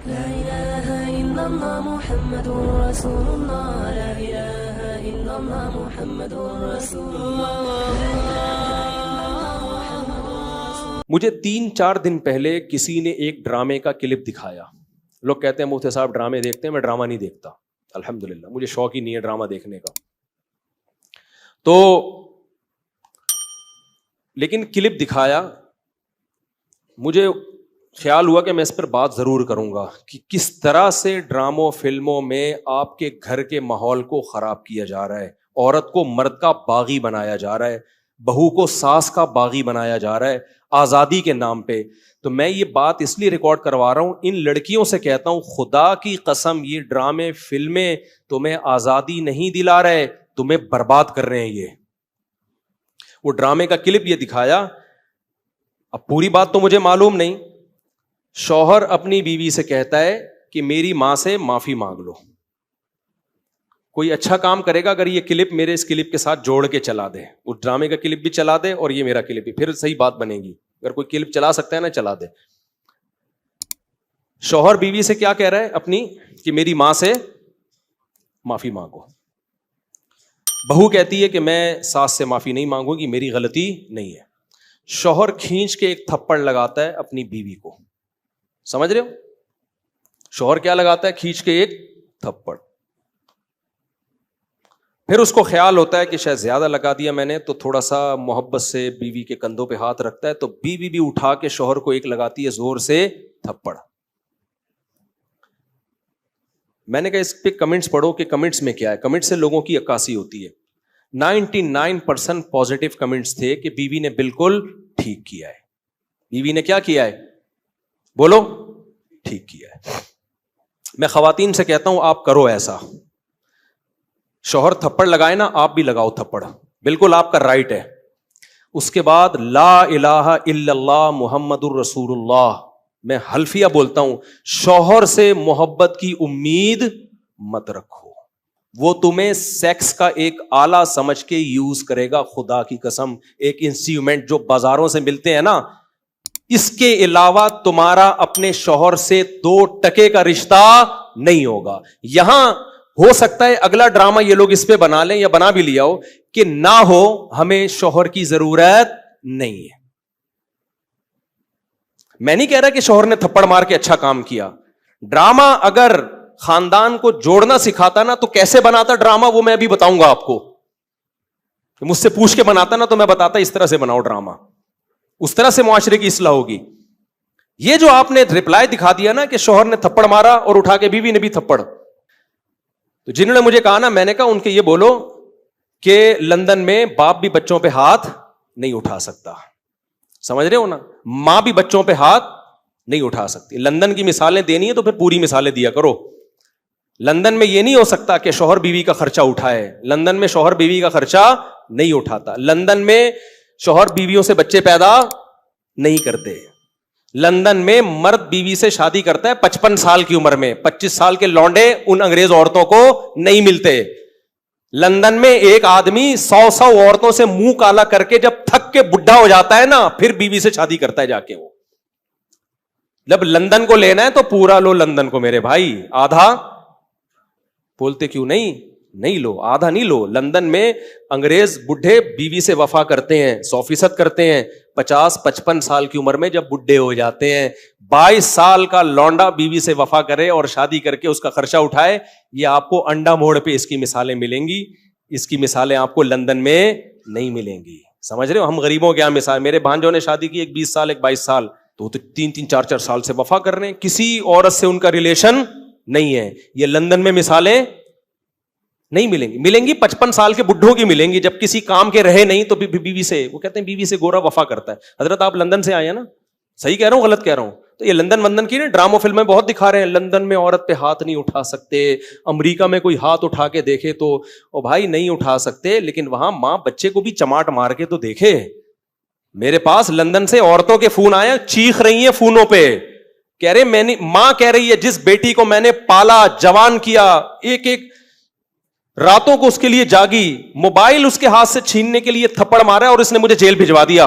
لا إله إلا الله محمد رسول الله لا إله إلا الله محمد رسول الله. مجھے 3-4 دن پہلے کسی نے ایک ڈرامے کا کلپ دکھایا. لوگ کہتے ہیں مفتی صاحب ڈرامے دیکھتے ہیں، میں ڈرامہ نہیں دیکھتا الحمدللہ، مجھے شوق ہی نہیں ہے ڈرامہ دیکھنے کا. تو لیکن کلپ دکھایا، مجھے خیال ہوا کہ میں اس پر بات ضرور کروں گا کہ کس طرح سے ڈراموں فلموں میں آپ کے گھر کے ماحول کو خراب کیا جا رہا ہے، عورت کو مرد کا باغی بنایا جا رہا ہے، بہو کو ساس کا باغی بنایا جا رہا ہے آزادی کے نام پہ. تو میں یہ بات اس لیے ریکارڈ کروا رہا ہوں، ان لڑکیوں سے کہتا ہوں خدا کی قسم یہ ڈرامے فلمیں تمہیں آزادی نہیں دلا رہے، تمہیں برباد کر رہے ہیں. یہ وہ ڈرامے کا کلپ یہ دکھایا، اب پوری بات تو مجھے معلوم نہیں. شوہر اپنی بیوی سے کہتا ہے کہ میری ماں سے معافی مانگ لو. کوئی اچھا کام کرے گا اگر یہ کلپ میرے اس کلپ کے ساتھ جوڑ کے چلا دے، اس ڈرامے کا کلپ بھی چلا دے اور یہ میرا کلپ بھی، پھر صحیح بات بنے گی. اگر کوئی کلپ چلا سکتا ہے نا چلا دے. شوہر بیوی سے کیا کہہ رہا ہے اپنی کہ میری ماں سے معافی مانگو. بہو کہتی ہے کہ میں ساس سے معافی نہیں مانگوں گی، میری غلطی نہیں ہے. شوہر کھینچ کے ایک تھپڑ لگاتا ہے اپنی بیوی کو. سمجھ رہے ہو؟ شوہر کیا لگاتا ہے؟ کھینچ کے ایک تھپڑ. پھر اس کو خیال ہوتا ہے کہ شاید زیادہ لگا دیا میں نے، تو تھوڑا سا محبت سے بیوی کے کندھوں پہ ہاتھ رکھتا ہے، تو بیوی بھی اٹھا کے شوہر کو ایک لگاتی ہے زور سے تھپڑ. میں نے کہا اس پہ کمنٹس پڑھو کہ کمنٹس میں کیا ہے. کمنٹ سے لوگوں کی عکاسی ہوتی ہے. 99% پازیٹیو کمنٹس تھے کہ بیوی نے بالکل ٹھیک کیا ہے. بیوی نے کیا کیا ہے؟ بولو، ٹھیک کیا ہے. میں خواتین سے کہتا ہوں آپ کرو ایسا. شوہر تھپڑ لگائے نا، آپ بھی لگاؤ تھپڑ، بالکل آپ کا رائٹ ہے. اس کے بعد لا الہ الا اللہ محمد الرسول اللہ، میں حلفیہ بولتا ہوں، شوہر سے محبت کی امید مت رکھو. وہ تمہیں سیکس کا ایک آلہ سمجھ کے یوز کرے گا. خدا کی قسم، ایک انسٹرومنٹ جو بازاروں سے ملتے ہیں نا، اس کے علاوہ تمہارا اپنے شوہر سے 2% کا رشتہ نہیں ہوگا. یہاں ہو سکتا ہے اگلا ڈرامہ یہ لوگ اس پہ بنا لیں یا بنا بھی لیا ہو کہ نہ ہو ہمیں شوہر کی ضرورت نہیں ہے. میں نہیں کہہ رہا کہ شوہر نے تھپڑ مار کے اچھا کام کیا. ڈرامہ اگر خاندان کو جوڑنا سکھاتا نا تو کیسے بناتا ڈرامہ، وہ میں ابھی بتاؤں گا آپ کو. مجھ سے پوچھ کے بناتا نا تو میں بتاتا اس طرح سے بناؤ ڈرامہ، اس طرح سے معاشرے کی اصلاح ہوگی. یہ جو آپ نے رپلائی دکھا دیا نا کہ شوہر نے تھپڑ مارا اور اٹھا کے بیوی نے بھی تھپڑ، تو جنہوں نے مجھے کہا نا، میں نے کہا ان کے یہ بولو کہ لندن میں باپ بھی بچوں پہ ہاتھ نہیں اٹھا سکتا. سمجھ رہے ہو نا؟ ماں بھی بچوں پہ ہاتھ نہیں اٹھا سکتی. لندن کی مثالیں دینی ہے تو پھر پوری مثالیں دیا کرو. لندن میں یہ نہیں ہو سکتا کہ شوہر بیوی کا خرچہ اٹھائے. لندن میں شوہر بیوی کا خرچہ نہیں اٹھاتا. لندن میں شوہر بیویوں سے بچے پیدا نہیں کرتے. لندن میں مرد بیوی سے شادی کرتا ہے 55 سال کی عمر میں. 25 سال کے لونڈے ان انگریز عورتوں کو نہیں ملتے. لندن میں ایک آدمی 100 عورتوں سے منہ کالا کر کے جب تھک کے بڈھا ہو جاتا ہے نا، پھر بیوی سے شادی کرتا ہے جا کے. وہ جب لندن کو لینا ہے تو پورا لو لندن کو میرے بھائی، آدھا بولتے کیوں نہیں لو، آدھا نہیں لو. لندن میں انگریز بڈھے بیوی سے وفا کرتے ہیں، 100% کرتے ہیں. 50-55 سال کی عمر میں جب بڈھے ہو جاتے ہیں، 22 سال کا لونڈا بیوی سے وفا کرے اور شادی کر کے اس کا خرچہ اٹھائے. یہ آپ کو انڈا موڑ پہ اس کی مثالیں ملیں گی. اس کی مثالیں آپ کو لندن میں نہیں ملیں گی. سمجھ رہے ہو؟ ہم غریبوں کے یہاں مثال، میرے بھانجوں نے شادی کی، ایک 20 سال ایک 22 سال، تو 3-4 سال سے وفا کر رہے ہیں، کسی عورت سے ان کا ریلیشن نہیں ہے. یہ لندن میں مثالیں نہیں ملیں گی. ملیں گی 55 سال کے بڈھوں کی ملیں گی، جب کسی کام کے رہے نہیں تو بیوی سے، وہ کہتے ہیں بیوی سے گورا وفا کرتا ہے. حضرت آپ لندن سے آئے ہیں نا؟ صحیح کہہ رہا ہوں غلط کہہ رہا ہوں؟ تو یہ لندن کی نا ڈراموں فلمیں بہت دکھا رہے ہیں، لندن میں عورت پہ ہاتھ نہیں اٹھا سکتے. امریکہ میں کوئی ہاتھ اٹھا کے دیکھے تو او بھائی نہیں اٹھا سکتے، لیکن وہاں ماں بچے کو بھی چماٹ مار کے تو دیکھے. میرے پاس لندن سے عورتوں کے فون آئے، چیخ رہی ہیں فونوں پہ، کہہ رہے میں نے، ماں کہہ رہی ہے جس بیٹی کو میں نے پالا جوان کیا، ایک راتوں کو اس کے لیے جاگی، موبائل اس کے ہاتھ سے چھیننے کے لیے تھپڑ مارا اور اس نے مجھے جیل بھجوا دیا.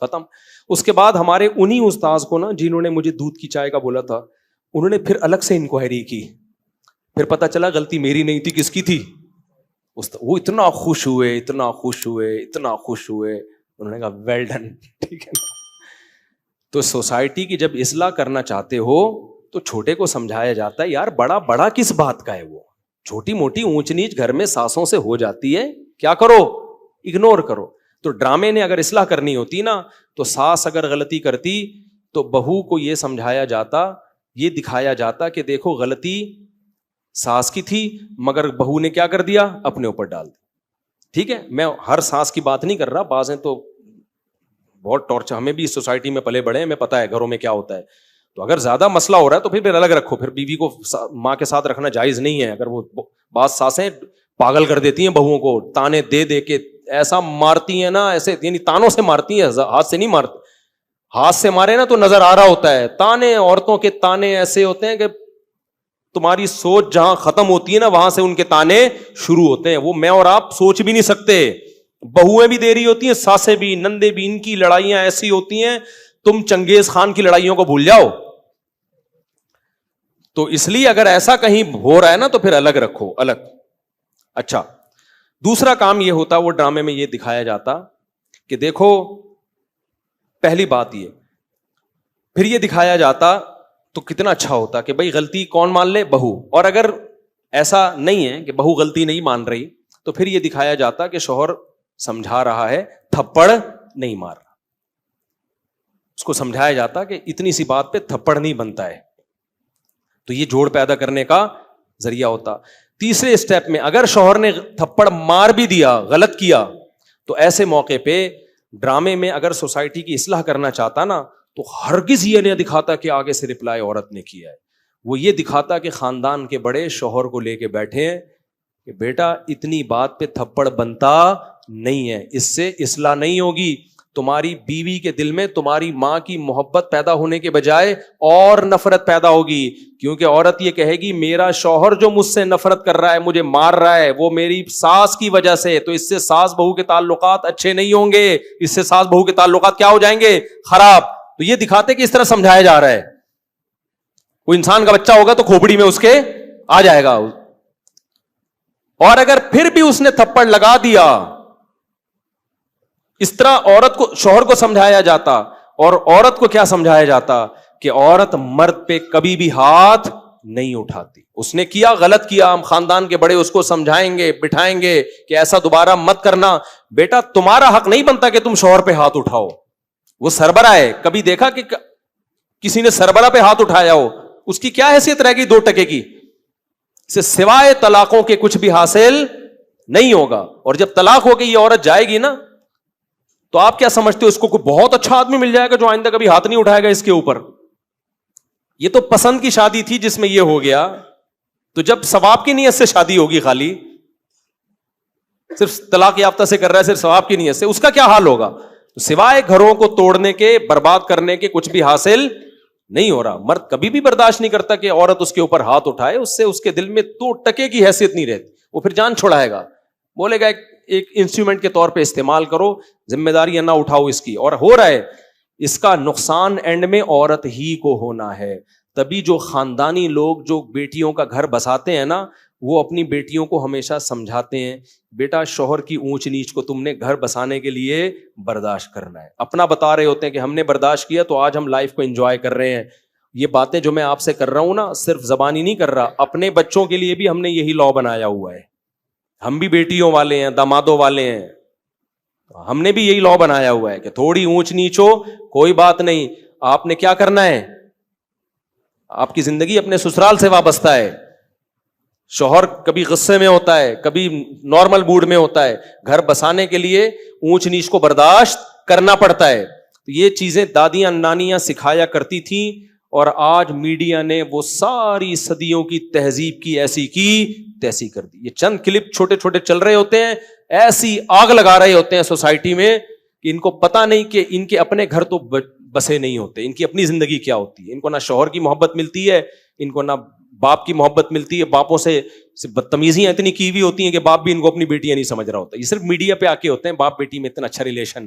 ختم. اس کے بعد ہمارے انہی استاذ کو نا جنہوں نے مجھے دودھ کی چائے کا بولا تھا, انہوں نے پھر الگ سے انکوائری کی, پھر پتا چلا غلطی میری نہیں تھی, کس کی تھی. وہ اتنا خوش ہوئے, انہوں نے کہا ویل ڈن. ٹھیک ہے نا. تو سوسائٹی کی جب اصلاح کرنا چاہتے ہو تو چھوٹے کو سمجھایا جاتا ہے یار بڑا کس بات کا ہے, وہ چھوٹی موٹی اونچ نیچ گھر میں ساسوں سے ہو جاتی ہے, کیا کرو, اگنور کرو. تو ڈرامے نے اگر اصلاح کرنی ہوتی نا, تو ساس اگر غلطی کرتی تو بہو کو یہ سمجھایا جاتا, یہ دکھایا جاتا کہ دیکھو غلطی ساس کی تھی مگر بہو نے کیا کر دیا, اپنے اوپر ڈال دی. ٹھیک ہے, میں ہر ساس کی بات نہیں کر رہا, بعض ہیں تو بہت ٹارچر, ہمیں بھی اس سوسائٹی میں پلے بڑے ہیں, ہمیں پتا ہے گھروں میں کیا ہوتا ہے. تو اگر زیادہ مسئلہ ہو رہا ہے تو پھر الگ رکھو, پھر بیوی کو ماں کے ساتھ رکھنا جائز نہیں ہے. اگر وہ بعض ساسیں پاگل کر دیتی ہیں بہوؤں کو, تانے دے کے ایسا مارتی ہیں نا, ایسے یعنی تانوں سے مارتی ہیں, ہاتھ سے نہیں مارتی. ہاتھ سے مارے نا تو نظر آ رہا ہوتا ہے. تانے, عورتوں کے تانے ایسے ہوتے ہیں کہ تمہاری سوچ جہاں ختم ہوتی ہے نا وہاں سے ان کے تانے شروع ہوتے ہیں. وہ میں اور آپ سوچ بھی نہیں سکتے. بہویں بھی دے رہی ہوتی ہیں, ساسیں بھی, نندے بھی, ان کی لڑائیاں ایسی ہوتی ہیں تم چنگیز خان کی لڑائیوں کو بھول جاؤ. تو اس لیے اگر ایسا کہیں ہو رہا ہے نا تو پھر الگ رکھو, الگ. اچھا, دوسرا کام یہ ہوتا, وہ ڈرامے میں یہ دکھایا جاتا کہ دیکھو پہلی بات یہ, پھر یہ دکھایا جاتا تو کتنا اچھا ہوتا کہ بھائی غلطی کون مان لے, بہو. اور اگر ایسا نہیں ہے کہ بہو غلطی نہیں مان رہی تو پھر یہ دکھایا جاتا کہ شوہر سمجھا رہا ہے, تھپڑ نہیں مار رہا. اس کو سمجھایا جاتا کہ اتنی سی بات پہ تھپڑ نہیں بنتا ہے. تو یہ جوڑ پیدا کرنے کا ذریعہ ہوتا. تیسرے اسٹیپ میں اگر شوہر نے تھپڑ مار بھی دیا, غلط کیا, تو ایسے موقع پہ ڈرامے میں اگر سوسائٹی کی اصلاح کرنا چاہتا نا تو ہرگز یہ نہیں دکھاتا کہ آگے سے رپلائی عورت نے کیا ہے. وہ یہ دکھاتا کہ خاندان کے بڑے شوہر کو لے کے بیٹھے ہیں کہ بیٹا اتنی بات پہ تھپڑ بنتا نہیں ہے, اس سے اصلاح نہیں ہوگی. تمہاری بیوی کے دل میں تمہاری ماں کی محبت پیدا ہونے کے بجائے اور نفرت پیدا ہوگی, کیونکہ عورت یہ کہے گی میرا شوہر جو مجھ سے نفرت کر رہا ہے, مجھے مار رہا ہے, وہ میری ساس کی وجہ سے. تو اس سے ساس بہو کے تعلقات اچھے نہیں ہوں گے, اس سے ساس بہو کے تعلقات کیا ہو جائیں گے, خراب. تو یہ دکھاتے کہ اس طرح سمجھایا جا رہا ہے. وہ انسان کا بچہ ہوگا تو کھوپڑی میں اس کے آ جائے گا. اور اگر پھر بھی اس نے تھپڑ لگا دیا, اس طرح عورت کو, شوہر کو سمجھایا جاتا, اور عورت کو کیا سمجھایا جاتا کہ عورت مرد پہ کبھی بھی ہاتھ نہیں اٹھاتی. اس نے کیا, غلط کیا, ہم خاندان کے بڑے اس کو سمجھائیں گے, بٹھائیں گے کہ ایسا دوبارہ مت کرنا. بیٹا تمہارا حق نہیں بنتا کہ تم شوہر پہ ہاتھ اٹھاؤ, وہ سربراہ ہے. کبھی دیکھا کہ کسی نے سربراہ پہ ہاتھ اٹھایا ہو, اس کی کیا حیثیت رہ گئی 2 ٹکے کی, سے سوائے طلاقوں کے کچھ بھی حاصل نہیں ہوگا. اور جب طلاق ہو کے یہ عورت جائے گی نا تو آپ کیا سمجھتے ہو, اس کو کوئی بہت اچھا آدمی مل جائے گا جو آئندہ کبھی ہاتھ نہیں اٹھائے گا اس کے اوپر. یہ تو پسند کی شادی تھی جس میں یہ ہو گیا. تو جب ثواب کی نیت سے شادی ہوگی, خالی صرف طلاق یافتہ سے کر رہا ہے, صرف ثواب کی نیت سے, اس کا کیا حال ہوگا. سوائے گھروں کو توڑنے کے, برباد کرنے کے کچھ بھی حاصل نہیں ہو رہا. مرد کبھی بھی برداشت نہیں کرتا کہ عورت اس کے اوپر ہاتھ اٹھائے, اس سے اس کے دل میں 2 ٹکے کی حیثیت نہیں رہتی. وہ پھر جان چھوڑائے گا, بولے گا ایک انسٹرومنٹ کے طور پہ استعمال کرو, ذمہ داریاں نہ اٹھاؤ اس کی. اور ہو رہا ہے, اس کا نقصان اینڈ میں عورت ہی کو ہونا ہے. تبھی جو خاندانی لوگ جو بیٹیوں کا گھر بساتے ہیں نا, وہ اپنی بیٹیوں کو ہمیشہ سمجھاتے ہیں بیٹا شوہر کی اونچ نیچ کو تم نے گھر بسانے کے لیے برداشت کرنا ہے. اپنا بتا رہے ہوتے ہیں کہ ہم نے برداشت کیا تو آج ہم لائف کو انجوائے کر رہے ہیں. یہ باتیں جو میں آپ سے کر رہا ہوں نا, صرف زبانی نہیں کر رہا, اپنے بچوں کے لیے بھی ہم نے یہی لا بنایا ہوا ہے. ہم بھی بیٹیوں والے ہیں, دامادوں والے ہیں, ہم نے بھی یہی لا بنایا ہوا ہے کہ تھوڑی اونچ نیچ ہو کوئی بات نہیں, آپ نے کیا کرنا ہے, آپ کی زندگی اپنے سسرال سے وابستہ ہے. شوہر کبھی غصے میں ہوتا ہے, کبھی نارمل موڈ میں ہوتا ہے, گھر بسانے کے لیے اونچ نیچ کو برداشت کرنا پڑتا ہے. یہ چیزیں دادیاں نانیاں سکھایا کرتی تھیں, اور آج میڈیا نے وہ ساری صدیوں کی تہذیب کی ایسی کی تیسی کر دی. یہ چند کلپ چھوٹے چھوٹے چل رہے ہوتے ہیں, ایسی آگ لگا رہے ہوتے ہیں سوسائٹی میں کہ ان کو پتا نہیں کہ ان کے اپنے گھر تو بسے نہیں ہوتے, ان کی اپنی زندگی کیا ہوتی ہے. ان کو نہ شوہر کی محبت ملتی ہے, ان کو نہ باپ کی محبت ملتی ہے, باپوں سے بدتمیزیاں اتنی کی ہوئی ہوتی ہیں کہ باپ بھی ان کو اپنی بیٹیاں نہیں سمجھ رہا ہوتا. یہ صرف میڈیا پہ آ کے ہوتے ہیں, باپ بیٹی میں اتنا اچھا ریلیشن,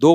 2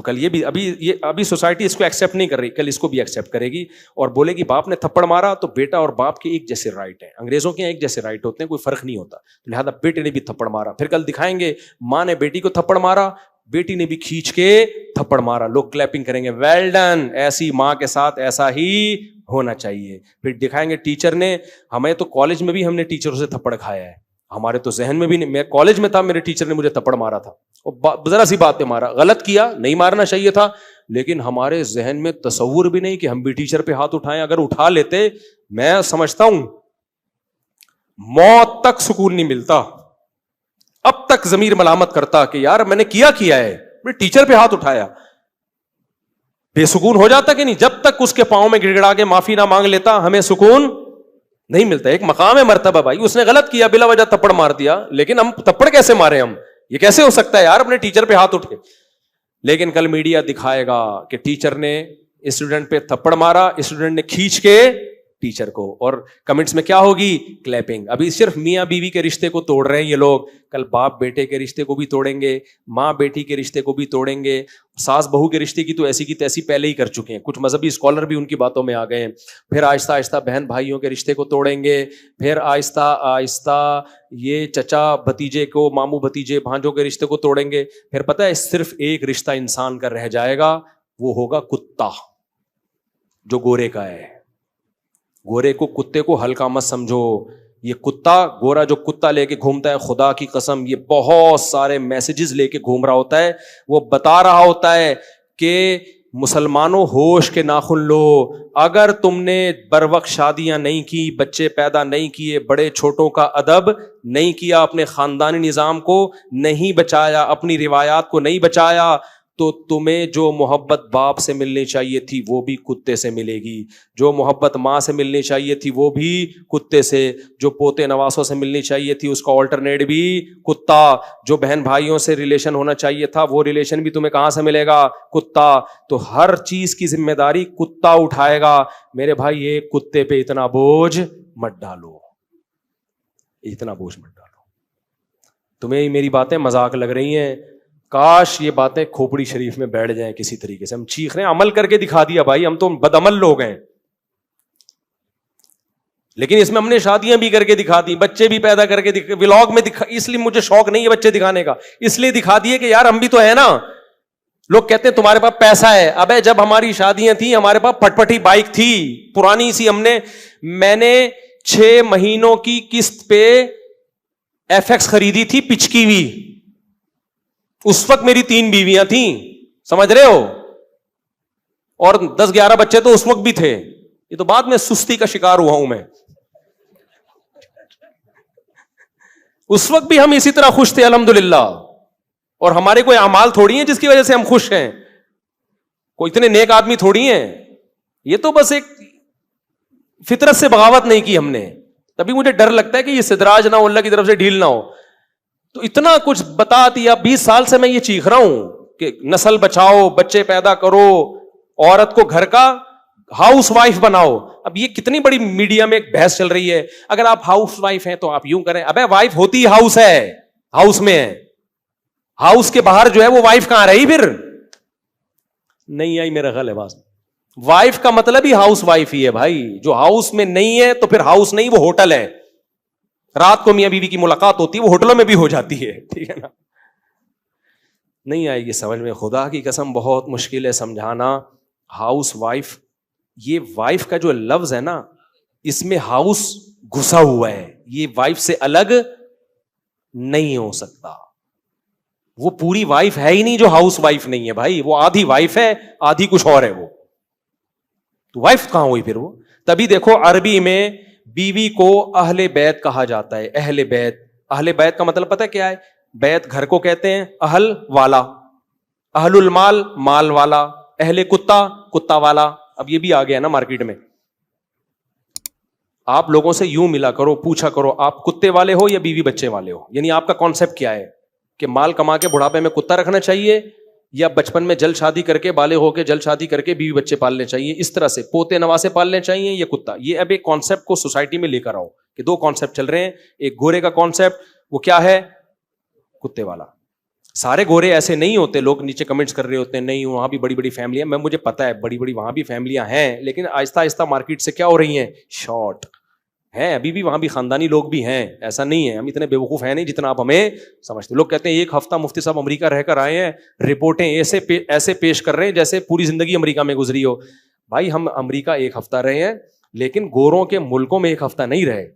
تو کل یہ بھی ابھی سوسائٹی اس کو ایکسیپٹ نہیں کر رہی, کل اس کو بھی ایکسیپٹ کرے گی اور بولے گی باپ نے تھپڑ مارا تو بیٹا اور باپ کے ایک جیسے رائٹ ہیں, انگریزوں کے ایک جیسے رائٹ ہوتے ہیں, کوئی فرق نہیں ہوتا, لہٰذا بیٹے نے بھی تھپڑ مارا. پھر کل دکھائیں گے ماں نے بیٹی کو تھپڑ مارا, بیٹی نے بھی کھینچ کے تھپڑ مارا, لوگ کلیپنگ کریں گے, ویل ڈن, ایسی ماں کے ساتھ ایسا ہی ہونا چاہیے. پھر دکھائیں گے ٹیچر نے, ہمیں تو کالج میں بھی ہم نے ٹیچروں سے تھپڑ کھایا ہے, ہمارے تو ذہن میں بھی نہیں, میں کالج میں تھا میرے ٹیچر نے مجھے تھپڑ مارا تھا, ذرا سی بات پہ مارا, غلط کیا, نہیں مارنا چاہیے تھا, لیکن ہمارے ذہن میں تصور بھی نہیں کہ ہم بھی ٹیچر پہ ہاتھ اٹھائیں. اگر اٹھا لیتے, میں سمجھتا ہوں موت تک سکون نہیں ملتا, اب تک ضمیر ملامت کرتا کہ یار میں نے کیا ہے, میں ٹیچر پہ ہاتھ اٹھایا, بے سکون ہو جاتا کہ نہیں. جب تک اس کے پاؤں میں گڑ گڑا کے معافی نہ مانگ لیتا ہمیں سکون نہیں ملتا. ایک مقام ہے مرتبہ بھائی, اس نے غلط کیا, بلا وجہ تھپڑ مار دیا, لیکن ہم تھپڑ کیسے مارے, ہم یہ کیسے ہو سکتا ہے یار اپنے ٹیچر پہ ہاتھ اٹھ کے. لیکن کل میڈیا دکھائے گا کہ ٹیچر نے اسٹوڈنٹ پہ تھپڑ مارا, اسٹوڈنٹ نے کھینچ کے ٹیچر کو, اور کمنٹس میں کیا ہوگی, کلیپنگ. ابھی صرف میاں بیوی کے رشتے کو توڑ رہے ہیں یہ لوگ, کل باپ بیٹے کے رشتے کو بھی توڑیں گے, ماں بیٹی کے رشتے کو بھی توڑیں گے, ساس بہو کے رشتے کی تو ایسی کی تیسی پہلے ہی کر چکے ہیں, کچھ مذہبی اسکالر بھی ان کی باتوں میں آ گئے ہیں. پھر آہستہ آہستہ بہن بھائیوں کے رشتے کو توڑیں گے, پھر آہستہ آہستہ یہ چچا بھتیجے کو, ماموں بھتیجے بھانجوں کے رشتے کو توڑیں گے. پھر پتہ ہے صرف ایک رشتہ انسان کا رہ جائے گا, وہ ہوگا کتا, جو گورے کا ہے. گورے کو, کتے کو ہلکا مت سمجھو, یہ کتا گورا جو کتا لے کے گھومتا ہے, خدا کی قسم یہ بہت سارے میسیجز لے کے گھوم رہا ہوتا ہے, وہ بتا رہا ہوتا ہے کہ مسلمانوں ہوش کے ناخن لو, اگر تم نے بر وقت شادیاں نہیں کی, بچے پیدا نہیں کیے, بڑے چھوٹوں کا ادب نہیں کیا, اپنے خاندانی نظام کو نہیں بچایا, اپنی روایات کو نہیں بچایا, تو تمہیں جو محبت باپ سے ملنی چاہیے تھی وہ بھی کتے سے ملے گی, جو محبت ماں سے ملنی چاہیے تھی وہ بھی کتے سے, جو پوتے نواسوں سے ملنی چاہیے تھی اس کا آلٹرنیٹ بھی کتا, جو بہن بھائیوں سے ریلیشن ہونا چاہیے تھا وہ ریلیشن بھی تمہیں کہاں سے ملے گا, کتا. تو ہر چیز کی ذمہ داری کتا اٹھائے گا. میرے بھائی ایک کتے پہ اتنا بوجھ مت ڈالو, اتنا بوجھ مت ڈالو. تمہیں میری باتیں مذاق لگ رہی ہیں, کاش یہ باتیں کھوپڑی شریف میں بیٹھ جائیں کسی طریقے سے. ہم چیخ رہے ہیں, عمل کر کے دکھا دیا بھائی, ہم تو بدعمل لوگ ہیں, لیکن اس میں ہم نے شادیاں بھی کر کے دکھا دی, بچے بھی پیدا کر کے ولاگ میں دکھا, اس لیے مجھے شوق نہیں ہے بچے دکھانے کا, اس لیے دکھا دیے کہ یار ہم بھی تو ہے نا. لوگ کہتے ہیں تمہارے پاس پیسہ ہے, ابے جب ہماری شادیاں تھیں ہمارے پاس پٹ پٹی بائک تھی پرانی سی, میں نے 6 مہینوں کی قسط پہ FX خریدی تھی پچکی ہوئی, اس وقت میری 3 بیویاں تھیں, سمجھ رہے ہو, اور 10-11 بچے تو اس وقت بھی تھے. یہ تو بعد میں سستی کا شکار ہوا ہوں میں, اس وقت بھی ہم اسی طرح خوش تھے الحمدللہ, اور ہمارے کوئی اعمال تھوڑی ہیں جس کی وجہ سے ہم خوش ہیں, کوئی اتنے نیک آدمی تھوڑی ہیں, یہ تو بس ایک فطرت سے بغاوت نہیں کی ہم نے. تبھی مجھے ڈر لگتا ہے کہ یہ سدراج نہ ہو, اللہ کی طرف سے ڈھیل نہ ہو. تو اتنا کچھ بتا دیا, 20 سال سے میں یہ چیخ رہا ہوں کہ نسل بچاؤ, بچے پیدا کرو, عورت کو گھر کا ہاؤس وائف بناؤ. اب یہ کتنی بڑی میڈیا میں ایک بحث چل رہی ہے, اگر آپ ہاؤس وائف ہیں تو آپ یوں کریں. ابے وائف ہوتی ہاؤس ہے, ہاؤس میں ہے, ہاؤس کے باہر جو ہے وہ وائف کہاں رہی, پھر نہیں آئی میرا خیال ہے بات. وائف کا مطلب ہی ہاؤس وائف ہی ہے بھائی, جو ہاؤس میں نہیں ہے تو پھر ہاؤس نہیں, وہ ہوٹل ہے. رات کو میاں بیوی کی ملاقات ہوتی ہے, وہ ہوٹلوں میں بھی ہو جاتی ہے, ٹھیک ہے نا. نہیں آئے گی سمجھ میں, خدا کی قسم بہت مشکل ہے سمجھانا. ہاؤس وائف, یہ وائف کا جو لفظ ہے نا, اس میں ہاؤس گھسا ہوا ہے, یہ وائف سے الگ نہیں ہو سکتا. وہ پوری وائف ہے ہی نہیں جو ہاؤس وائف نہیں ہے بھائی, وہ آدھی وائف ہے آدھی کچھ اور ہے. وہ تو وائف کہاں ہوئی پھر وہ؟ تبھی دیکھو عربی میں بیوی کو اہل بیت کہا جاتا ہے. اہل بیت, اہل بیت کا مطلب پتہ کیا ہے؟ بیت گھر کو کہتے ہیں, اہل والا, اہل المال مال والا, اہل کتا کتا والا. اب یہ بھی آ گیا نا مارکیٹ میں. آپ لوگوں سے یوں ملا کرو, پوچھا کرو آپ کتے والے ہو یا بیوی بچے والے ہو, یعنی آپ کا کانسیپٹ کیا ہے کہ مال کما کے بڑھاپے میں کتا رکھنا چاہیے یا بچپن میں جلد شادی کر کے بالغ ہو کے جلد شادی کر کے بیوی بچے پالنے چاہیے, اس طرح سے پوتے نواسے پالنے چاہیے یا کتا. یہ اب ایک کانسیپٹ کو سوسائٹی میں لے کر آؤ کہ 2 کانسیپٹ چل رہے ہیں. ایک گورے کا کانسیپٹ, وہ کیا ہے؟ کتے والا. سارے گورے ایسے نہیں ہوتے. لوگ نیچے کمنٹس کر رہے ہوتے ہیں نہیں وہاں بھی بڑی بڑی فیملیاں, میں مجھے پتا ہے بڑی بڑی وہاں بھی فیملیاں ہیں, لیکن آہستہ آہستہ مارکیٹ سے کیا ہو رہی ہیں, شارٹ ہیں. ابھی بھی وہاں بھی خاندانی لوگ بھی ہیں, ایسا نہیں ہے, ہم اتنے بیوقوف ہیں نہیں جتنا آپ ہمیں سمجھتے. لوگ کہتے ہیں ایک ہفتہ مفتی صاحب امریکہ رہ کر آئے ہیں, رپورٹیں ایسے پیش کر رہے ہیں جیسے پوری زندگی امریکہ میں گزری ہو. بھائی ہم امریکہ ایک ہفتہ رہے ہیں, لیکن گوروں کے ملکوں میں ایک ہفتہ نہیں رہے.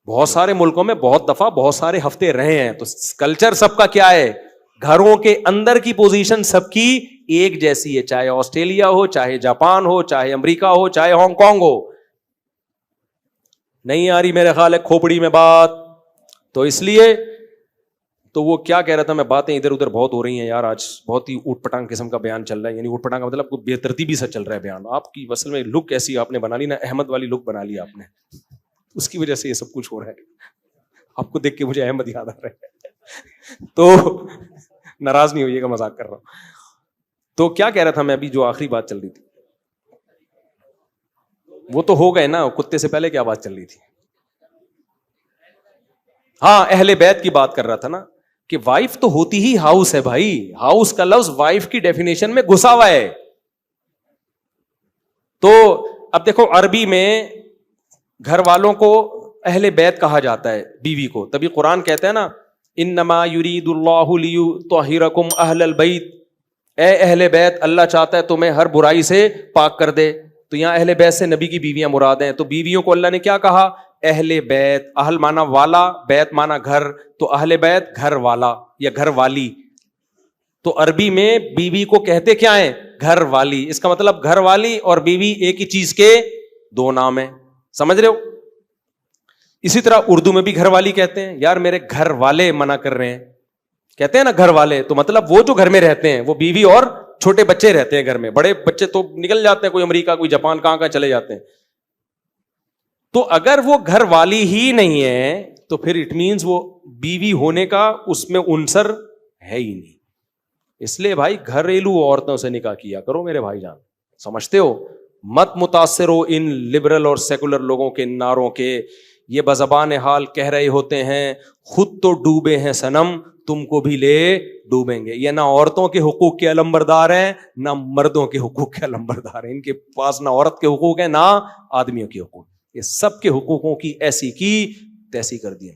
بہت سارے ملکوں میں بہت دفعہ بہت سارے ہفتے رہے ہیں. تو کلچر سب کا کیا ہے, گھروں کے اندر کی پوزیشن سب کی ایک جیسی ہے, چاہے آسٹریلیا ہو, چاہے جاپان ہو, چاہے امریکہ ہو, چاہے ہانگ کانگ ہو. نہیں آ رہی میرے خیال ہے کھوپڑی میں بات. تو اس لیے تو وہ کیا کہہ رہا تھا میں, باتیں ادھر ادھر بہت ہو رہی ہیں یار, آج بہت ہی اوٹ پٹانگ قسم کا بیان چل رہا ہے. یعنی اوٹ پٹانگ کا مطلب کوئی بے ترتیبی سے چل رہا ہے بیان. آپ کی اصل میں لک ایسی آپ نے بنا لی نا, احمد والی لک بنا لی آپ نے, اس کی وجہ سے یہ سب کچھ ہو رہا ہے. آپ کو دیکھ کے مجھے احمد یاد آ رہا ہے, تو ناراض نہیں ہوئیے گا, مذاق کر رہا ہوں. تو کیا کہہ رہا تھا میں ابھی, جو آخری بات چل رہی تھی وہ تو ہو گئے نا, کتے سے پہلے کیا بات چل رہی تھی؟ ہاں اہل بیت کی بات کر رہا تھا نا, کہ وائف تو ہوتی ہی ہاؤس ہے بھائی. ہاؤس کا لفظ وائف کی ڈیفینیشن میں گھسا ہوا ہے. تو اب دیکھو عربی میں گھر والوں کو اہل بیت کہا جاتا ہے, بیوی کو. تبھی قرآن کہتا ہے نا انما یرید اللہ لیطہرکم اہل البیت, اے اہل بیت اللہ چاہتا ہے تمہیں ہر برائی سے پاک کر دے. تو یہاں اہل بیت سے نبی کی بیویاں مراد ہیں. تو بیویوں کو اللہ نے کیا کہا, اہل بیت. اہل مانا والا, بیت مانا گھر, تو اہل بیت گھر والا یا گھر والی. تو عربی میں بیوی کو کہتے کیا ہیں, گھر والی. اس کا مطلب گھر والی اور بیوی ایک ہی چیز کے دو نام ہیں, سمجھ رہے ہو. اسی طرح اردو میں بھی گھر والی کہتے ہیں. یار میرے گھر والے منع کر رہے ہیں, کہتے ہیں نا گھر والے, تو مطلب وہ جو گھر میں رہتے ہیں, وہ بیوی اور چھوٹے بچے رہتے ہیں گھر میں. بڑے بچے تو نکل جاتے ہیں, کوئی امریکہ کوئی جاپان کہاں چلے جاتے ہیں. تو اگر وہ گھر والی ہی نہیں ہے تو پھر اٹ مینز وہ بیوی ہونے کا اس میں عنصر ہے ہی نہیں. اس لیے بھائی گھریلو عورتوں سے نکاح کیا کرو میرے بھائی جان, سمجھتے ہو. مت متاثر ہو ان لبرل اور سیکولر لوگوں کے نعروں کے. یہ بزبان حال کہہ رہے ہوتے ہیں خود تو ڈوبے ہیں صنم, تم کو بھی لے ڈوبیں گے. یہ نہ عورتوں کے حقوق کے علمبردار ہیں نہ مردوں کے حقوق کے علمبردار ہیں. ان کے پاس نہ عورت کے حقوق ہیں نہ آدمیوں کے حقوق. یہ سب کے حقوقوں کی ایسی کی تیسی کر دی.